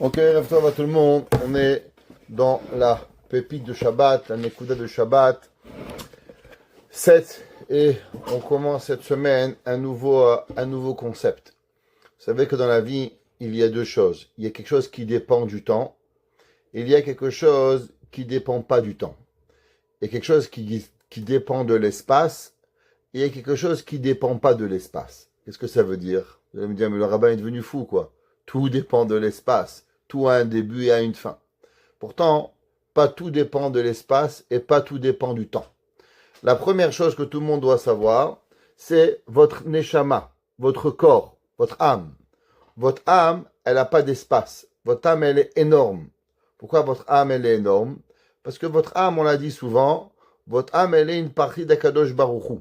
Ok, Rafetov à tout le monde. On est dans la pépite de Shabbat, la Nekuda de Shabbat 7. Et on commence cette semaine un nouveau concept. Vous savez que dans la vie, il y a deux choses. Il y a quelque chose qui dépend du temps. Il y a quelque chose qui ne dépend pas du temps. Il y a quelque chose qui dépend de l'espace. Et il y a quelque chose qui ne dépend pas de l'espace. Qu'est-ce que ça veut dire? Vous allez me dire, mais le rabbin est devenu fou, quoi. Tout dépend de l'espace. Tout a un début et a une fin. Pourtant, pas tout dépend de l'espace et pas tout dépend du temps. La première chose que tout le monde doit savoir, c'est votre neshama, votre corps, votre âme. Votre âme, elle n'a pas d'espace. Votre âme, elle est énorme. Pourquoi votre âme, elle est énorme? Parce que votre âme, on l'a dit souvent, votre âme, elle est une partie d'Akadosh Baruch Hu.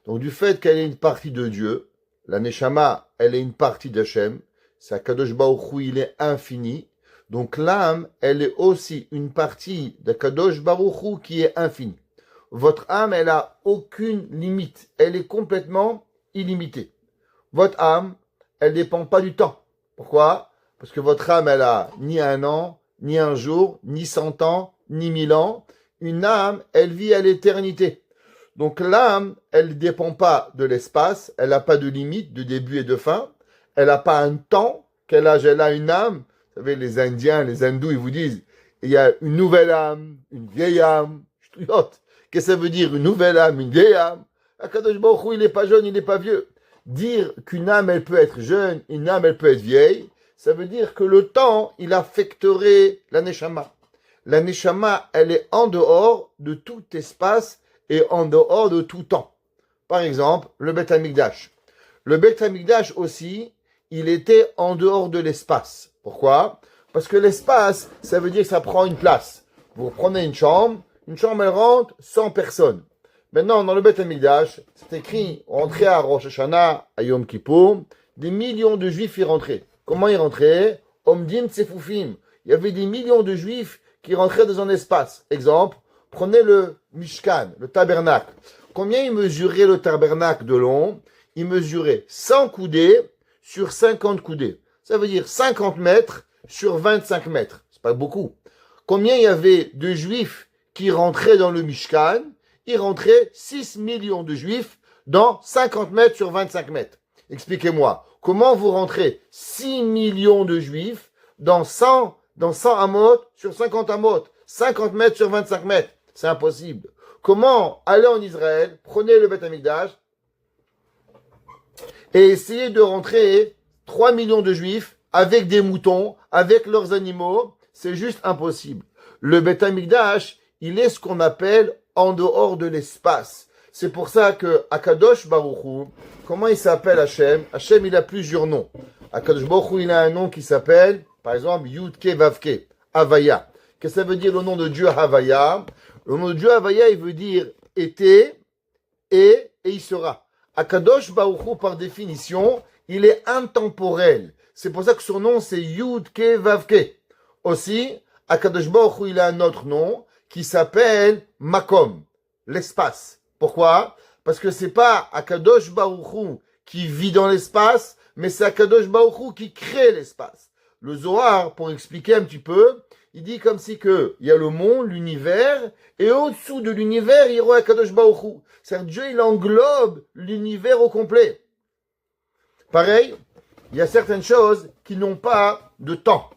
Donc du fait qu'elle est une partie de Dieu, la neshama, elle est une partie d'Hachem, c'est Akadosh Baruch Hu, il est infini. Donc l'âme, elle est aussi une partie d'Akadosh Baruch Hu qui est infinie. Votre âme, elle a aucune limite. Elle est complètement illimitée. Votre âme, elle dépend pas du temps. Pourquoi? Parce que votre âme, elle a ni un an, ni un jour, ni 100 ans, ni 1000 ans. Une âme, elle vit à l'éternité. Donc l'âme, elle ne dépend pas de l'espace. Elle n'a pas de limite, de début et de fin. Elle n'a pas un temps. Quel âge elle a une âme? Vous savez, les Indiens, les Hindous, ils vous disent, il y a une nouvelle âme, une vieille âme. Qu'est-ce que ça veut dire, une nouvelle âme, une vieille âme? Akadosh Baruch Hu, il n'est pas jeune, il n'est pas vieux. Dire qu'une âme, elle peut être jeune, une âme, elle peut être vieille, ça veut dire que le temps, il affecterait la neshama. La neshama, elle est en dehors de tout espace et en dehors de tout temps. Par exemple, le Beth Amikdash. Le Beth Amikdash aussi, il était en dehors de l'espace. Pourquoi? Parce que l'espace, ça veut dire que ça prend une place. Vous prenez une chambre, elle rentre 100 personnes. Maintenant, dans le Beth Amikdash, c'est écrit, on rentrait à Rosh Hashanah, à Yom Kippour, des millions de juifs y rentraient. Comment ils rentraient? Omdim Tsefufim. Il y avait des millions de juifs qui rentraient dans un espace. Exemple, prenez le Mishkan, le tabernacle. Combien il mesurait le tabernacle de long? Il mesurait 100 coudées sur 50 coudées. Ça veut dire 50 mètres sur 25 mètres. C'est pas beaucoup. Combien il y avait de juifs qui rentraient dans le Mishkan? Il rentrait 6 millions de juifs dans 50 mètres sur 25 mètres. Expliquez-moi, comment vous rentrez 6 millions de juifs dans 100 amot sur 50 amot, 50 mètres sur 25 mètres? C'est impossible. Comment aller en Israël, prenez le Beth Amikdash et essayez de rentrer 3 millions de juifs avec des moutons, avec leurs animaux? C'est juste impossible. Le Beth Amikdash, il est ce qu'on appelle en dehors de l'espace. C'est pour ça que Akadosh Baruch Hu, comment il s'appelle Hachem? Hachem, il a plusieurs noms. Akadosh Baruch Hu, il a un nom qui s'appelle, par exemple, Yudke Vavke, Havaya. Qu'est-ce que ça veut dire le nom de Dieu Havaya? Le nom de Dieu Havaya, il veut dire était, et il sera. Akadosh Baruch Hu, par définition, il est intemporel. C'est pour ça que son nom, c'est Yudke Vavke. Aussi, Akadosh Baruch Hu, il a un autre nom qui s'appelle Makom, l'espace. Pourquoi? Parce que c'est pas Akadosh Baruch Hu qui vit dans l'espace, mais c'est Akadosh Baruch Hu qui crée l'espace. Le Zohar, pour expliquer un petit peu, il dit comme si que il y a le monde, l'univers, et au-dessous de l'univers, il y aura Akadosh Baruch Hu. C'est-à-dire Dieu, il englobe l'univers au complet. Pareil, il y a certaines choses qui n'ont pas de temps,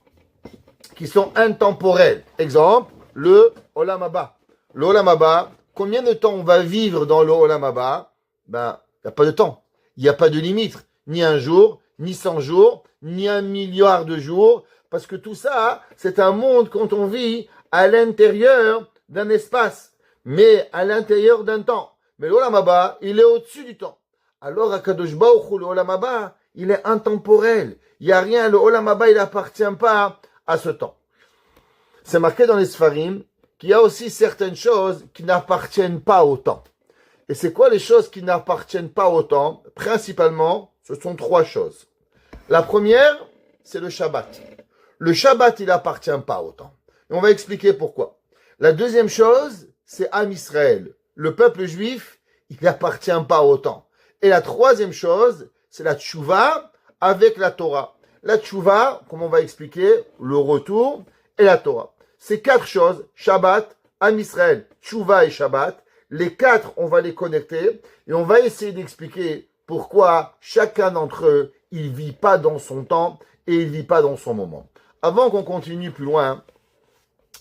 qui sont intemporelles. Exemple, le Olam Haba. Le Olam Haba, combien de temps on va vivre dans le Olam Haba? Ben, il n'y a pas de temps. Il n'y a pas de limite. Ni un jour, ni 100 jours, ni 1 milliard de jours. Parce que tout ça, c'est un monde quand on vit à l'intérieur d'un espace. Mais à l'intérieur d'un temps. Mais le Olam Haba, il est au-dessus du temps. Alors, Akadosh Baruch Hu, le Olam Haba, il est intemporel. Il n'y a rien, le Olam Haba, il n'appartient pas à ce temps. C'est marqué dans les Sfarim qu'il y a aussi certaines choses qui n'appartiennent pas au temps. Et c'est quoi les choses qui n'appartiennent pas au temps? Principalement, ce sont 3 choses. La première, c'est le Shabbat. Le Shabbat, il n'appartient pas au temps. Et on va expliquer pourquoi. La deuxième chose, c'est Am Israël. Le peuple juif, il n'appartient pas au temps. Et la troisième chose, c'est la Tchouva avec la Torah. la tchouva, comme on va expliquer, le retour, et la Torah. Ces 4 choses, Shabbat, Am Israël, tchouva et Shabbat, les 4, on va les connecter, et on va essayer d'expliquer pourquoi chacun d'entre eux, il vit pas dans son temps, et il vit pas dans son moment. Avant qu'on continue plus loin,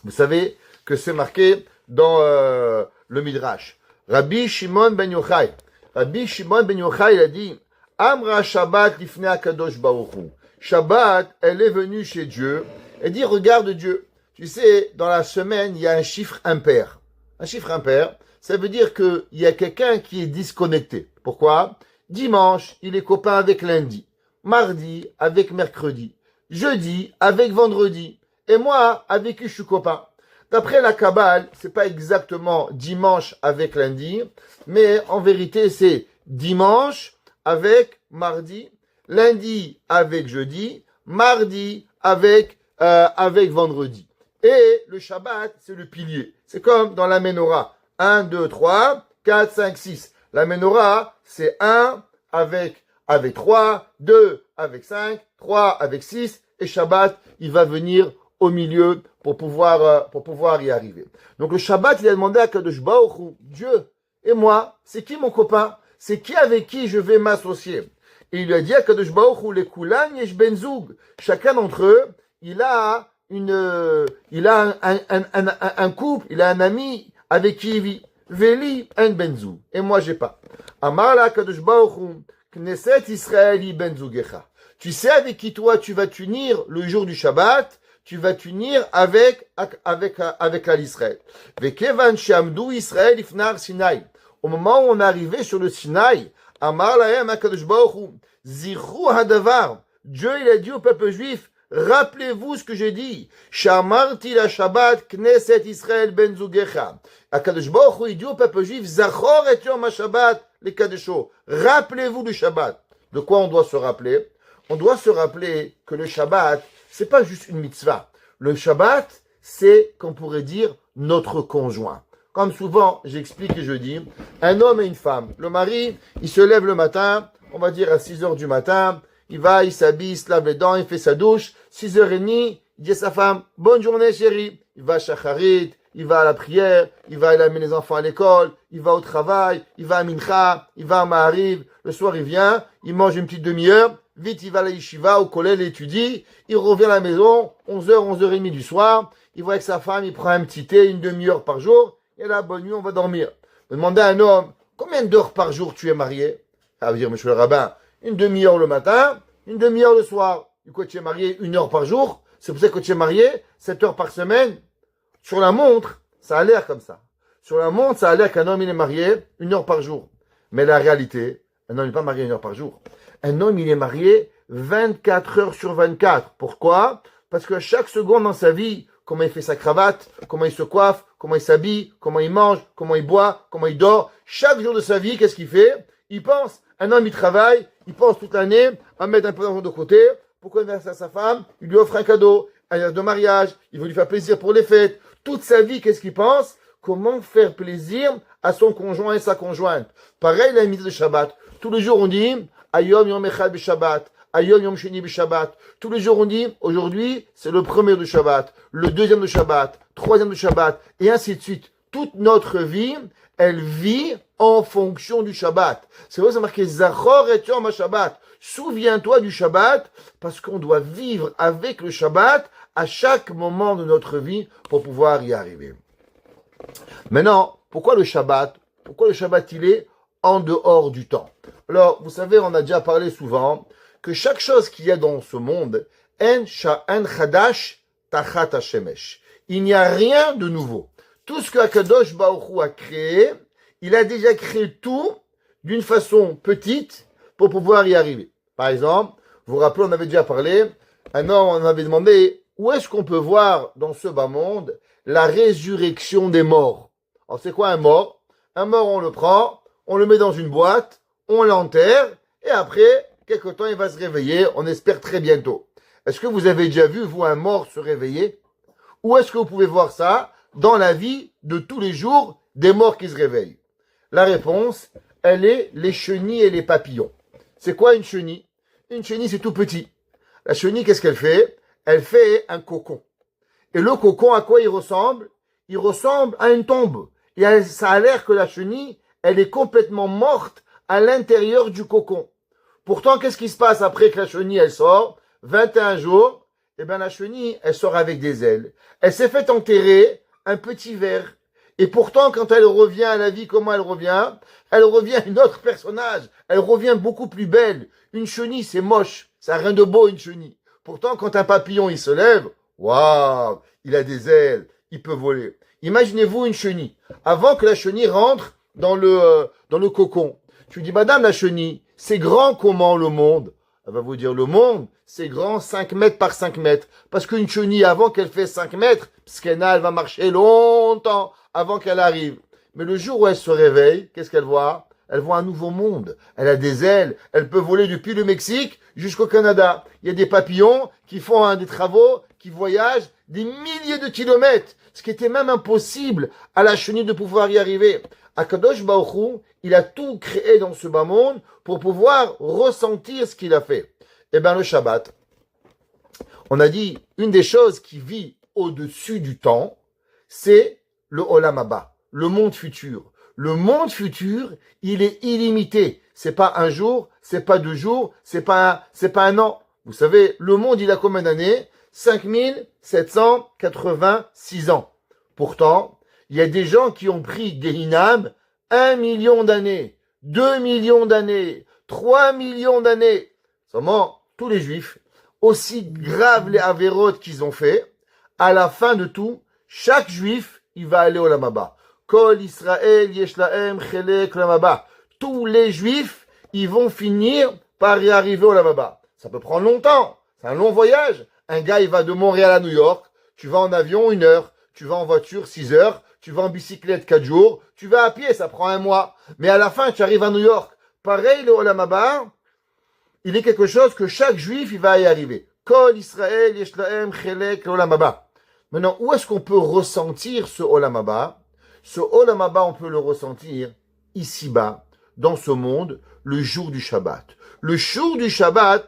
vous savez que c'est marqué dans le Midrash. Rabbi Shimon ben Yochai. Rabbi Shimon ben Yochai, il a dit, Amra Shabbat lifnei HaKadosh Baruch Hu. Shabbat, elle est venue chez Dieu et dit, regarde Dieu. Tu sais, dans la semaine, il y a un chiffre impair. Un chiffre impair, ça veut dire qu'il y a quelqu'un qui est disconnecté. Pourquoi? Dimanche, il est copain avec lundi. Mardi, avec mercredi. Jeudi, avec vendredi. Et moi, avec qui je suis copain? D'après la Kabbale, c'est pas exactement dimanche avec lundi, mais en vérité, c'est dimanche avec mardi, lundi avec jeudi, mardi avec vendredi. Et le Shabbat, c'est le pilier. C'est comme dans la Menorah. 1, 2, 3, 4, 5, 6. La Menorah, c'est 1 avec 3, 2 avec 5, 3 avec 6, et Shabbat, il va venir au milieu pour pouvoir y arriver. Donc le Shabbat, il a demandé à Kadosh Baruch Hu, Dieu, et moi, c'est qui mon copain? C'est qui avec qui je vais m'associer? Et il lui a dit à Kadosh Baruch Hu, les Kulan yesh ben zoug. Chacun d'entre eux, il a un couple, il a un ami avec qui il vit. Veli en ben zoug. Et moi, j'ai pas. Amar la Kadosh Baruch Hu, Knesset Israeli ben zougecha. Tu sais avec qui toi tu vas t'unir le jour du Shabbat? Tu vas t'unir avec l'Israël. Vekevan shamdu Israël ifnar Sinaï. Au moment où on est arrivé sur le Sinaï, Amar lahem HaKadosh Baruch Hu, Zichru hadavar. Dieu, il a dit au peuple juif, rappelez-vous ce que j'ai dit. Shamarti la Shabbat Knesset Israël ben zugecha. HaKadosh Baruch Hu, il dit au peuple juif, Zachor et Yom HaShabbat les Kadesho. Rappelez-vous du Shabbat. De quoi on doit se rappeler? On doit se rappeler que le Shabbat, c'est pas juste une mitzvah. Le Shabbat, c'est, qu'on pourrait dire, notre conjoint. Comme souvent, j'explique et je dis, un homme et une femme. Le mari, il se lève le matin, on va dire à 6 heures du matin, il va, il s'habille, il se lave les dents, il fait sa douche, 6h30, il dit à sa femme, bonne journée chérie. Il va à Shacharit, il va à la prière, il va amener les enfants à l'école, il va au travail, il va à Mincha, il va à Ma'ariv, le soir il vient, il mange une petite demi-heure, vite il va à la yeshiva, au collège, il étudie, il revient à la maison, 11h, 11h30 du soir, il voit avec sa femme, il prend un petit thé, une demi-heure par jour, et là, bonne nuit, on va dormir. On demande à un homme, combien d'heures par jour tu es marié? Ça veut dire, monsieur le rabbin, une demi-heure le matin, une demi-heure le soir. Du coup, tu es marié 1 heure par jour, c'est pour ça que tu es marié 7 heures par semaine. Sur la montre, ça a l'air comme ça. Sur la montre, ça a l'air qu'un homme, il est marié 1 heure par jour. Mais la réalité, un homme n'est pas marié 1 heure par jour. Un homme, il est marié 24 heures sur 24. Pourquoi? Parce que chaque seconde dans sa vie, comment il fait sa cravate, comment il se coiffe, comment il s'habille, comment il mange, comment il boit, comment il dort. Chaque jour de sa vie, qu'est-ce qu'il fait? Il pense. Un homme, il travaille, il pense toute l'année à mettre un peu d'argent de côté pour converser à sa femme, il lui offre un cadeau, un cadeau de mariage, il veut lui faire plaisir pour les fêtes. Toute sa vie, qu'est-ce qu'il pense? Comment faire plaisir à son conjoint et sa conjointe. Pareil, la mise de Shabbat. Tous les jours, on dit, Ayom Yom Echad B'Shabbat, Ayom Yom Sheni B'Shabbat. Tous les jours, on dit, aujourd'hui, c'est le premier de Shabbat, le deuxième de Shabbat, troisième de Shabbat, et ainsi de suite. Toute notre vie, elle vit en fonction du Shabbat. C'est vrai, c'est marqué Zachor et Yom HaShabbat. Souviens-toi du Shabbat, parce qu'on doit vivre avec le Shabbat à chaque moment de notre vie pour pouvoir y arriver. Maintenant, pourquoi le Shabbat? Pourquoi le Shabbat, il est en dehors du temps? Alors, vous savez, on a déjà parlé souvent que chaque chose qu'il y a dans ce monde, en chadash tachat hashemesh. Il n'y a rien de nouveau. Tout ce que Akadosh Baruch Hu a créé, il a déjà créé tout d'une façon petite pour pouvoir y arriver. Par exemple, vous vous rappelez, on avait déjà parlé, un homme, on avait demandé où est-ce qu'on peut voir dans ce bas monde la résurrection des morts. Alors, c'est quoi un mort? Un mort, on le prend, on le met dans une boîte, on l'enterre, et après, quelque temps, il va se réveiller, on espère très bientôt. Est-ce que vous avez déjà vu, vous, un mort se réveiller? Ou est-ce que vous pouvez voir ça dans la vie de tous les jours des morts qui se réveillent? La réponse, elle est les chenilles et les papillons. C'est quoi une chenille? Une chenille, c'est tout petit. La chenille, qu'est-ce qu'elle fait? Elle fait un cocon. Et le cocon, à quoi il ressemble? Il ressemble à une tombe. Et ça a l'air que la chenille, elle est complètement morte à l'intérieur du cocon. Pourtant, qu'est-ce qui se passe après que la chenille, elle sort? 21 jours, eh bien, la chenille, elle sort avec des ailes. Elle s'est fait enterrer un petit ver. Et pourtant, quand elle revient à la vie, comment elle revient? Elle revient un autre personnage. Elle revient beaucoup plus belle. Une chenille, c'est moche. Ça n'a rien de beau, une chenille. Pourtant, quand un papillon, il se lève, waouh, il a des ailes, il peut voler. Imaginez-vous une chenille. Avant que la chenille rentre dans le cocon. Tu lui dis, madame la chenille, c'est grand comment le monde? Elle va vous dire, le monde, c'est grand 5 mètres par 5 mètres. Parce qu'une chenille, avant qu'elle fait 5 mètres, elle va marcher longtemps avant qu'elle arrive. Mais le jour où elle se réveille, qu'est-ce qu'elle voit? Elle voit un nouveau monde. Elle a des ailes. Elle peut voler depuis le Mexique jusqu'au Canada. Il y a des papillons qui font des travaux, qui voyagent des milliers de kilomètres. Ce qui était même impossible à la chenille de pouvoir y arriver. Akadosh Baruch Hu, il a tout créé dans ce bas monde pour pouvoir ressentir ce qu'il a fait. Eh bien, le Shabbat, on a dit, une des choses qui vit au-dessus du temps, c'est le Olam Haba, le monde futur. Le monde futur, il est illimité. C'est pas un jour, c'est pas 2 jours, c'est pas un an. Vous savez, le monde, il a combien d'années? 5786 ans. Pourtant, il y a des gens qui ont pris des Hinam 1 million d'années, 2 millions d'années, 3 millions d'années. Seulement, tous les juifs, aussi graves les avérotes qu'ils ont fait, à la fin de tout, chaque juif, il va aller au Olam Haba. Kol Israël yesh lahem chelek Olam Haba. Tous les juifs, ils vont finir par y arriver au Olam Haba. Ça peut prendre longtemps. C'est un long voyage. Un gars, il va de Montréal à New York. Tu vas en avion 1 heure. Tu vas en voiture 6 heures. Tu vas en bicyclette 4 jours. Tu vas à pied, ça prend 1 mois. Mais à la fin, tu arrives à New York. Pareil, le Olam Haba, il est quelque chose que chaque juif, il va y arriver. Kol Israël yesh lahem chelek Olam Haba. Maintenant, où est-ce qu'on peut ressentir ce Olam Haba? Ce Olam Haba, on peut le ressentir ici-bas, dans ce monde, le jour du Shabbat. Le jour du Shabbat,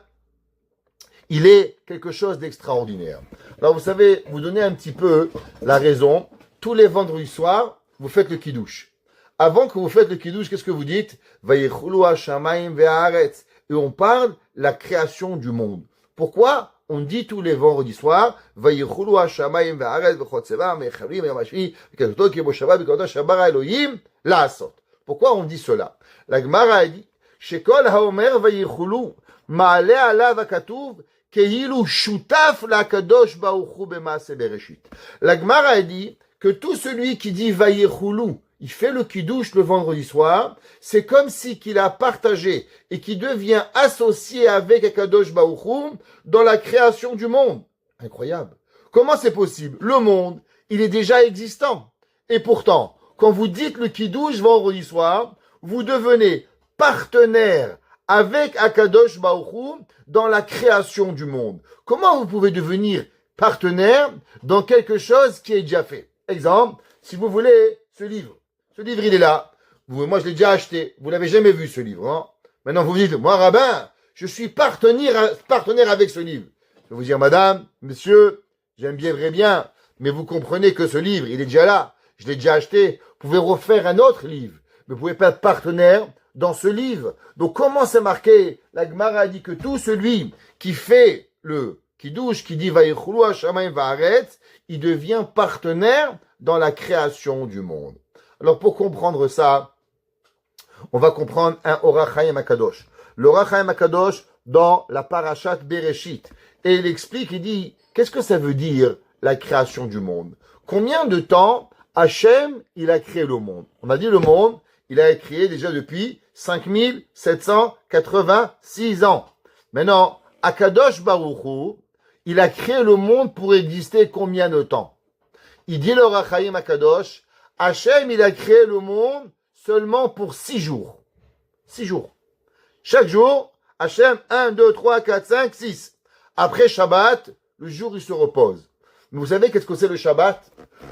il est quelque chose d'extraordinaire. Alors, vous savez, vous donnez un petit peu la raison. Tous les vendredis soirs, vous faites le kiddush. Avant que vous faites le kiddush, qu'est-ce que vous dites? Vayechulu hashamayim ve'haaretz. Et on parle de la création du monde. Pourquoi? On dit tous les vendredis soirs, Vayechulu hashamayim ve'haaretz v'chotzeva me'chavim ve'yamashvi v'katoto ki bo shabbat v'katoto shabara Elohim la'asot. Pourquoi on dit cela? La Gemara a dit, Shekol haomer vayechulu ma'ale alav hakatuv kehilu shutaf la'kadosh baruch hu b'maaseh bereshit. La Gemara a dit que tout celui qui dit Vayechulu, il fait le kiddush le vendredi soir, c'est comme si qu'il a partagé et qui devient associé avec Akadosh Baruch Hu dans la création du monde. Incroyable. Comment c'est possible? Le monde, il est déjà existant. Et pourtant, quand vous dites le kiddush vendredi soir, vous devenez partenaire avec Akadosh Baruch Hu dans la création du monde. Comment vous pouvez devenir partenaire dans quelque chose qui est déjà fait? Exemple, si vous voulez ce livre. Ce livre, il est là. Moi, je l'ai déjà acheté. Vous l'avez jamais vu, ce livre. Hein? Maintenant, vous me dites, moi, rabbin, je suis partenaire avec ce livre. Je vais vous dire, madame, monsieur, j'aime bien, très bien, mais vous comprenez que ce livre, il est déjà là. Je l'ai déjà acheté. Vous pouvez refaire un autre livre. Mais vous pouvez pas être partenaire dans ce livre. Donc, comment c'est marqué? La Gemara a dit que tout celui qui fait le kiddush, qui dit Vayechulu hashamayim ve'haaretz, il devient partenaire dans la création du monde. Alors, pour comprendre ça, on va comprendre un Orach Chaim HaKadosh. Le Orach Chaim HaKadosh dans la Parashat Bereshit. Et il explique, il dit, qu'est-ce que ça veut dire la création du monde? Combien de temps Hachem, il a créé le monde? On a dit le monde, il a été créé déjà depuis 5786 ans. Maintenant, Akadosh Baruch Hu, il a créé le monde pour exister combien de temps? Il dit le Orach Chaim HaKadosh, Hachem, il a créé le monde seulement pour 6 jours. 6 jours. Chaque jour, Hachem, 1, 2, 3, 4, 5, 6. Après Shabbat, le jour, il se repose. Mais vous savez qu'est-ce que c'est le Shabbat?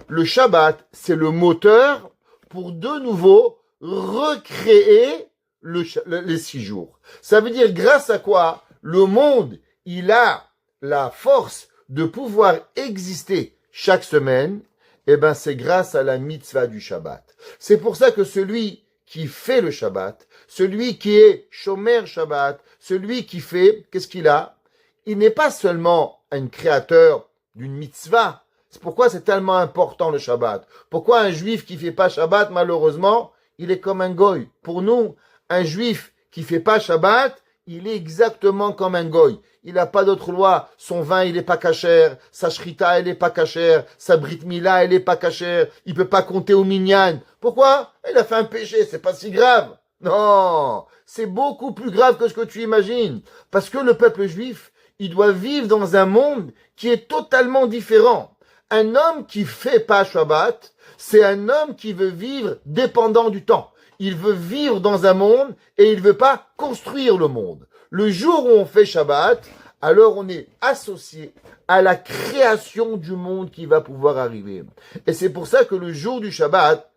Le Shabbat, c'est le moteur pour de nouveau recréer les 6 jours. Ça veut dire grâce à quoi le monde, il a la force de pouvoir exister chaque semaine, eh ben, c'est grâce à la mitzvah du Shabbat. C'est pour ça que celui qui fait le Shabbat, celui qui est Shomer Shabbat, celui qui fait, qu'est-ce qu'il a? Il n'est pas seulement un créateur d'une mitzvah. C'est pourquoi c'est tellement important le Shabbat. Pourquoi un juif qui fait pas Shabbat, malheureusement, il est comme un goy. Pour nous, un juif qui fait pas Shabbat, il est exactement comme un goy. Il n'a pas d'autre loi. Son vin, il est pas cachère. Sa shrita, elle est pas cachère. Sa brit mila, elle est pas cachère. Il peut pas compter au minyan. Pourquoi? Il a fait un péché. C'est pas si grave. Non. C'est beaucoup plus grave que ce que tu imagines. Parce que le peuple juif, il doit vivre dans un monde qui est totalement différent. Un homme qui fait pas Shabbat, c'est un homme qui veut vivre dépendant du temps. Il veut vivre dans un monde et il veut pas construire le monde. Le jour où on fait Shabbat, alors on est associé à la création du monde qui va pouvoir arriver. Et c'est pour ça que le jour du Shabbat,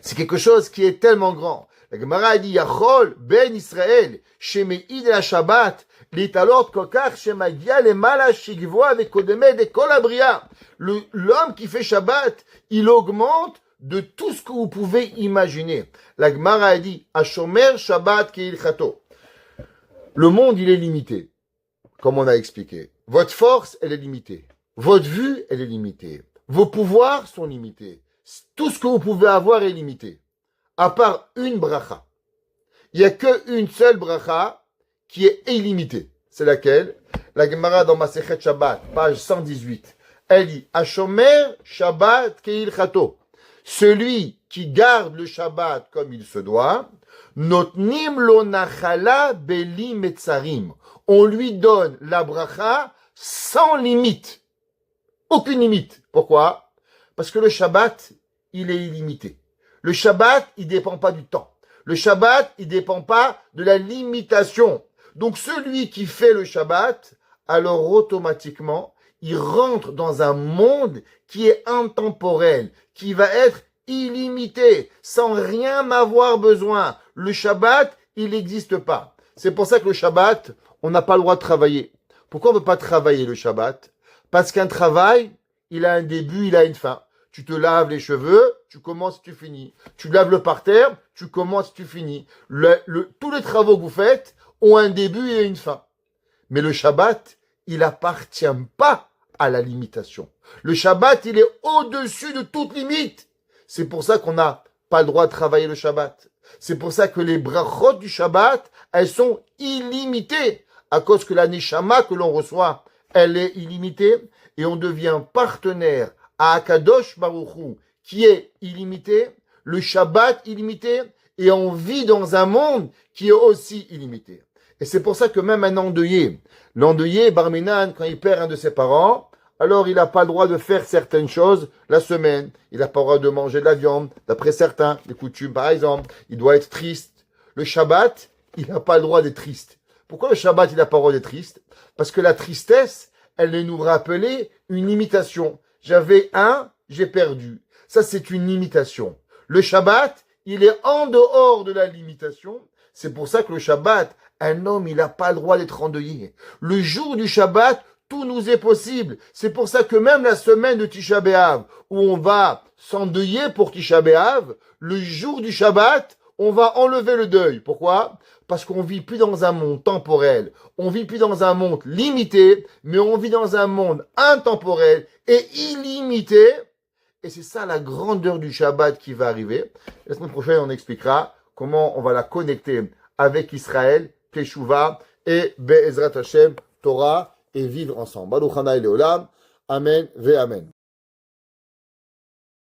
c'est quelque chose qui est tellement grand. La Gemara a dit, Yachol ben Israël, shemeid la Shabbat, l'italot kokach shemagia le mala shigvoa vekodeme de kol abria. L'homme qui fait Shabbat, il augmente de tout ce que vous pouvez imaginer. La Gemara a dit, Ashomer Shabbat keilchato. Le monde, il est limité, comme on a expliqué. Votre force, elle est limitée. Votre vue, elle est limitée. Vos pouvoirs sont limités. Tout ce que vous pouvez avoir est limité. À part une bracha. Il n'y a qu'une seule bracha qui est illimitée. C'est laquelle? La Gemara dans Masechet Shabbat, page 118. Elle dit, Ashomer Shabbat keilchato. Celui qui garde le Shabbat comme il se doit, Notnim lo nachala beli metzarim. On lui donne la bracha sans limite. Aucune limite. Pourquoi? Parce que le Shabbat, il est illimité. Le Shabbat, il dépend pas du temps. Le Shabbat, il dépend pas de la limitation. Donc celui qui fait le Shabbat, alors automatiquement, il rentre dans un monde qui est intemporel, qui va être illimité, sans rien avoir besoin. Le Shabbat, il n'existe pas. C'est pour ça que le Shabbat, on n'a pas le droit de travailler. Pourquoi on ne peut pas travailler le Shabbat? Parce qu'un travail, il a un début, il a une fin. Tu te laves les cheveux, tu commences, tu finis. Tu laves le parterre, tu commences, tu finis. Tous les travaux que vous faites ont un début et une fin. Mais le Shabbat, il appartient pas à la limitation. Le Shabbat, il est au-dessus de toute limite. C'est pour ça qu'on n'a pas le droit de travailler le Shabbat. C'est pour ça que les brachot du Shabbat, elles sont illimitées. À cause que la neshama que l'on reçoit, elle est illimitée. Et on devient partenaire à Akadosh Baruch Hu, qui est illimité, le Shabbat illimité, et on vit dans un monde qui est aussi illimité. Et c'est pour ça que même un endeuillé, l'endeuillé, Barminan, quand il perd un de ses parents, alors il n'a pas le droit de faire certaines choses la semaine. Il n'a pas le droit de manger de la viande, d'après certains, les coutumes par exemple. Il doit être triste. Le Shabbat, il n'a pas le droit d'être triste. Pourquoi le Shabbat, il n'a pas le droit d'être triste? Parce que la tristesse, elle est nous rappeler une limitation. J'avais un, j'ai perdu. Ça, c'est une limitation. Le Shabbat, il est en dehors de la limitation. C'est pour ça que le Shabbat, un homme, il n'a pas le droit d'être endeuillé. Le jour du Shabbat, tout nous est possible. C'est pour ça que même la semaine de Tisha B'Av, où on va s'endeuiller pour Tisha B'Av, le jour du Shabbat, on va enlever le deuil. Pourquoi? Parce qu'on vit plus dans un monde temporel. On vit plus dans un monde limité, mais on vit dans un monde intemporel et illimité. Et c'est ça la grandeur du Shabbat qui va arriver. La semaine prochaine, on expliquera comment on va la connecter avec Israël, Teshuvah et Be'ezrat Hashem, Torah, et vivre ensemble. Baruch Hanai Leolam. Amen ve Amen.